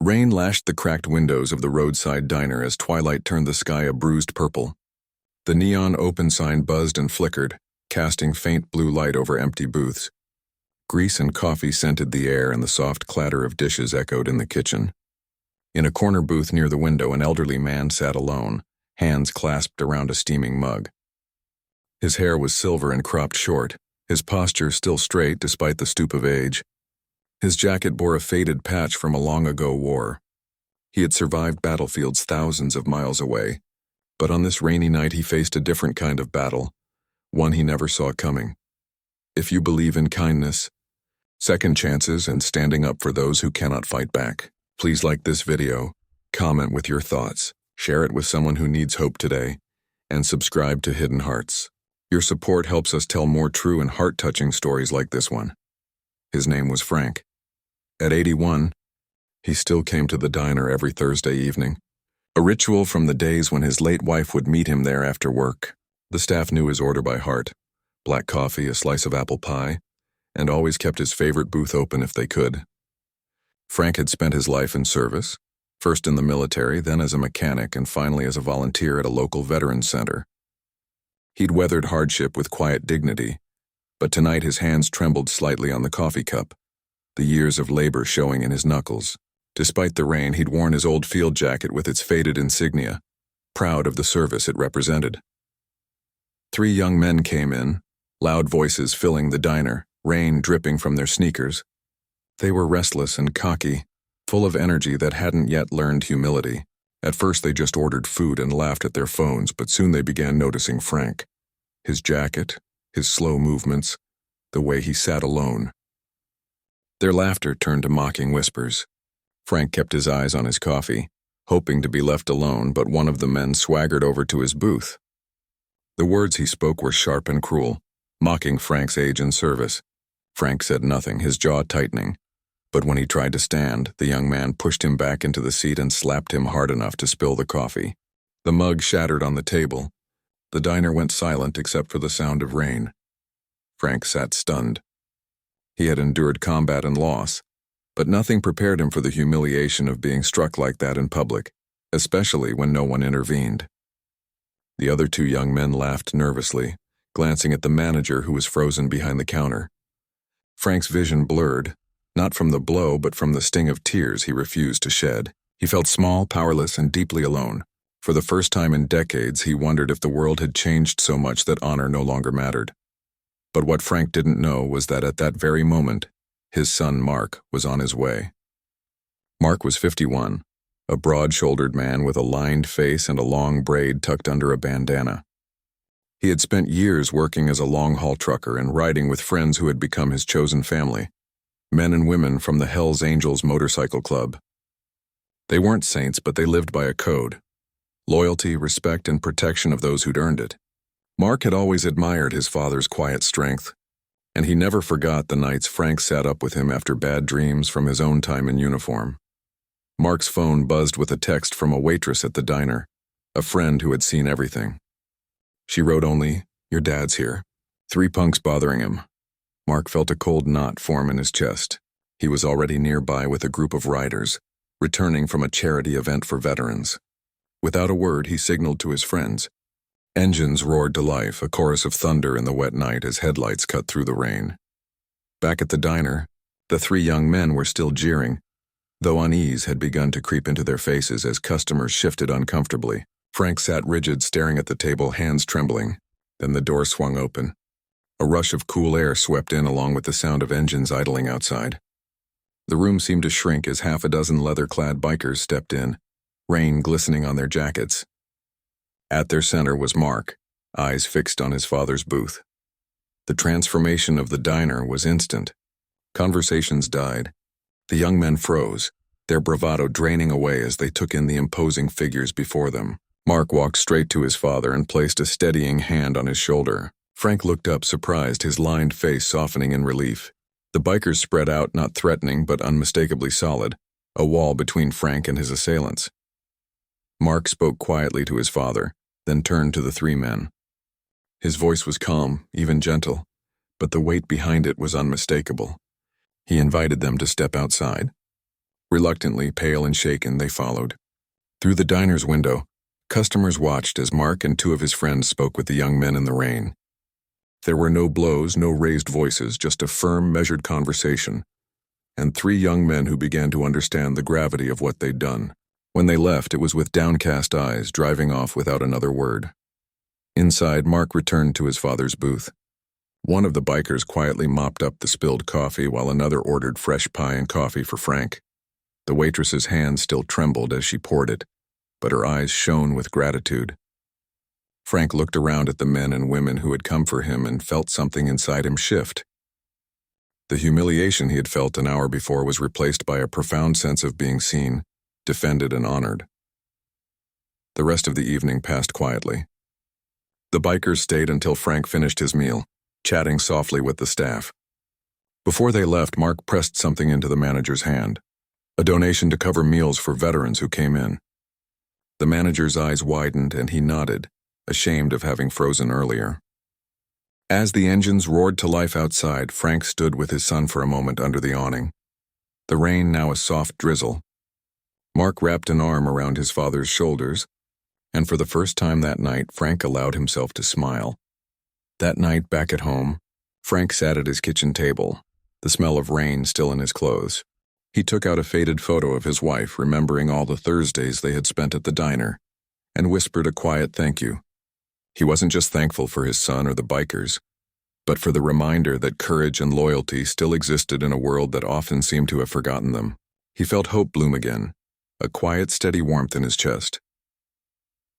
Rain lashed the cracked windows of the roadside diner as twilight turned the sky a bruised purple. The neon open sign buzzed and flickered, casting faint blue light over empty booths. Grease and coffee scented the air, and the soft clatter of dishes echoed in the kitchen. In a corner booth near the window, an elderly man sat alone, hands clasped around a steaming mug. His hair was silver and cropped short, his posture still straight despite the stoop of age. His jacket bore a faded patch from a long-ago war. He had survived battlefields thousands of miles away, but on this rainy night he faced a different kind of battle, one he never saw coming. If you believe in kindness, second chances, and standing up for those who cannot fight back, please like this video, comment with your thoughts, share it with someone who needs hope today, and subscribe to Hidden Hearts. Your support helps us tell more true and heart-touching stories like this one. His name was Frank. At 81, he still came to the diner every Thursday evening, a ritual from the days when his late wife would meet him there after work. The staff knew his order by heart: black coffee, a slice of apple pie, and always kept his favorite booth open if they could. Frank had spent his life in service, first in the military, then as a mechanic, and finally as a volunteer at a local veterans center. He'd weathered hardship with quiet dignity, but tonight his hands trembled slightly on the coffee cup, the years of labor showing in his knuckles. Despite the rain, he'd worn his old field jacket with its faded insignia, proud of the service it represented. 3 young men came in, loud voices filling the diner, rain dripping from their sneakers. They were restless and cocky, full of energy that hadn't yet learned humility. At first they just ordered food and laughed at their phones, but soon they began noticing Frank. His jacket, his slow movements, the way he sat alone. Their laughter turned to mocking whispers. Frank kept his eyes on his coffee, hoping to be left alone, but one of the men swaggered over to his booth. The words he spoke were sharp and cruel, mocking Frank's age and service. Frank said nothing, his jaw tightening. But when he tried to stand, the young man pushed him back into the seat and slapped him hard enough to spill the coffee. The mug shattered on the table. The diner went silent except for the sound of rain. Frank sat stunned. He had endured combat and loss, but nothing prepared him for the humiliation of being struck like that in public, especially when no one intervened. The other 2 young men laughed nervously, glancing at the manager who was frozen behind the counter. Frank's vision blurred, not from the blow but from the sting of tears he refused to shed. He felt small, powerless, and deeply alone. For the first time in decades, he wondered if the world had changed so much that honor no longer mattered. But what Frank didn't know was that at that very moment, his son Mark was on his way. Mark was 51, a broad-shouldered man with a lined face and a long braid tucked under a bandana. He had spent years working as a long-haul trucker and riding with friends who had become his chosen family, men and women from the Hells Angels motorcycle club. They weren't saints, but they lived by a code: loyalty, respect, and protection of those who'd earned it. Mark had always admired his father's quiet strength, and he never forgot the nights Frank sat up with him after bad dreams from his own time in uniform. Mark's phone buzzed with a text from a waitress at the diner, a friend who had seen everything. She wrote only, "Your dad's here." 3 punks bothering him. Mark felt a cold knot form in his chest. He was already nearby with a group of riders, returning from a charity event for veterans. Without a word, he signaled to his friends. Engines roared to life, a chorus of thunder in the wet night as headlights cut through the rain. Back at the diner, the 3 young men were still jeering, though unease had begun to creep into their faces as customers shifted uncomfortably. Frank sat rigid, staring at the table, hands trembling. Then the door swung open. A rush of cool air swept in along with the sound of engines idling outside. The room seemed to shrink as half a dozen leather-clad bikers stepped in, rain glistening on their jackets. At their center was Mark, eyes fixed on his father's booth. The transformation of the diner was instant. Conversations died. The young men froze, their bravado draining away as they took in the imposing figures before them. Mark walked straight to his father and placed a steadying hand on his shoulder. Frank looked up, surprised, his lined face softening in relief. The bikers spread out, not threatening but unmistakably solid, a wall between Frank and his assailants. Mark spoke quietly to his father, then turned to the 3 men. His voice was calm, even gentle, but the weight behind it was unmistakable. He invited them to step outside. Reluctantly, pale and shaken, they followed. Through the diner's window, customers watched as Mark and two of his friends spoke with the young men in the rain. There were no blows, no raised voices, just a firm, measured conversation, and three young men who began to understand the gravity of what they'd done. When they left, it was with downcast eyes, driving off without another word. Inside, Mark returned to his father's booth. One of the bikers quietly mopped up the spilled coffee while another ordered fresh pie and coffee for Frank. The waitress's hand still trembled as she poured it, but her eyes shone with gratitude. Frank looked around at the men and women who had come for him and felt something inside him shift. The humiliation he had felt an hour before was replaced by a profound sense of being seen, defended, and honored. The rest of the evening passed quietly. The bikers stayed until Frank finished his meal, chatting softly with the staff. Before they left, Mark pressed something into the manager's hand, a donation to cover meals for veterans who came in. The manager's eyes widened and he nodded, ashamed of having frozen earlier. As the engines roared to life outside, Frank stood with his son for a moment under the awning. The rain now a soft drizzle. Mark wrapped an arm around his father's shoulders, and for the first time that night, Frank allowed himself to smile. That night, back at home, Frank sat at his kitchen table, the smell of rain still in his clothes. He took out a faded photo of his wife, remembering all the Thursdays they had spent at the diner, and whispered a quiet thank you. He wasn't just thankful for his son or the bikers, but for the reminder that courage and loyalty still existed in a world that often seemed to have forgotten them. He felt hope bloom again, a quiet, steady warmth in his chest.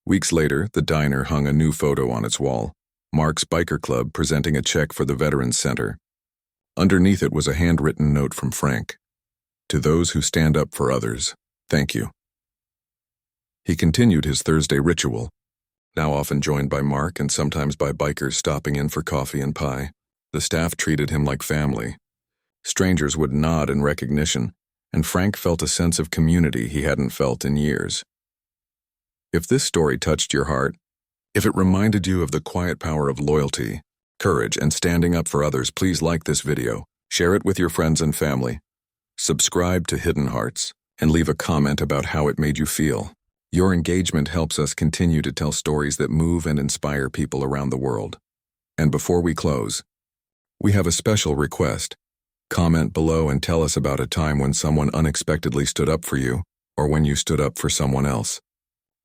Weeks later, the diner hung a new photo on its wall, Mark's biker club presenting a check for the Veterans Center. Underneath it was a handwritten note from Frank. To those who stand up for others, thank you. He continued his Thursday ritual, now often joined by Mark and sometimes by bikers stopping in for coffee and pie. The staff treated him like family. Strangers would nod in recognition, and Frank felt a sense of community he hadn't felt in years. If this story touched your heart, if it reminded you of the quiet power of loyalty, courage, and standing up for others, please like this video, share it with your friends and family, subscribe to Hidden Hearts, and leave a comment about how it made you feel. Your engagement helps us continue to tell stories that move and inspire people around the world. And before we close, we have a special request. Comment below and tell us about a time when someone unexpectedly stood up for you, or when you stood up for someone else.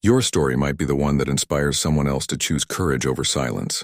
Your story might be the one that inspires someone else to choose courage over silence.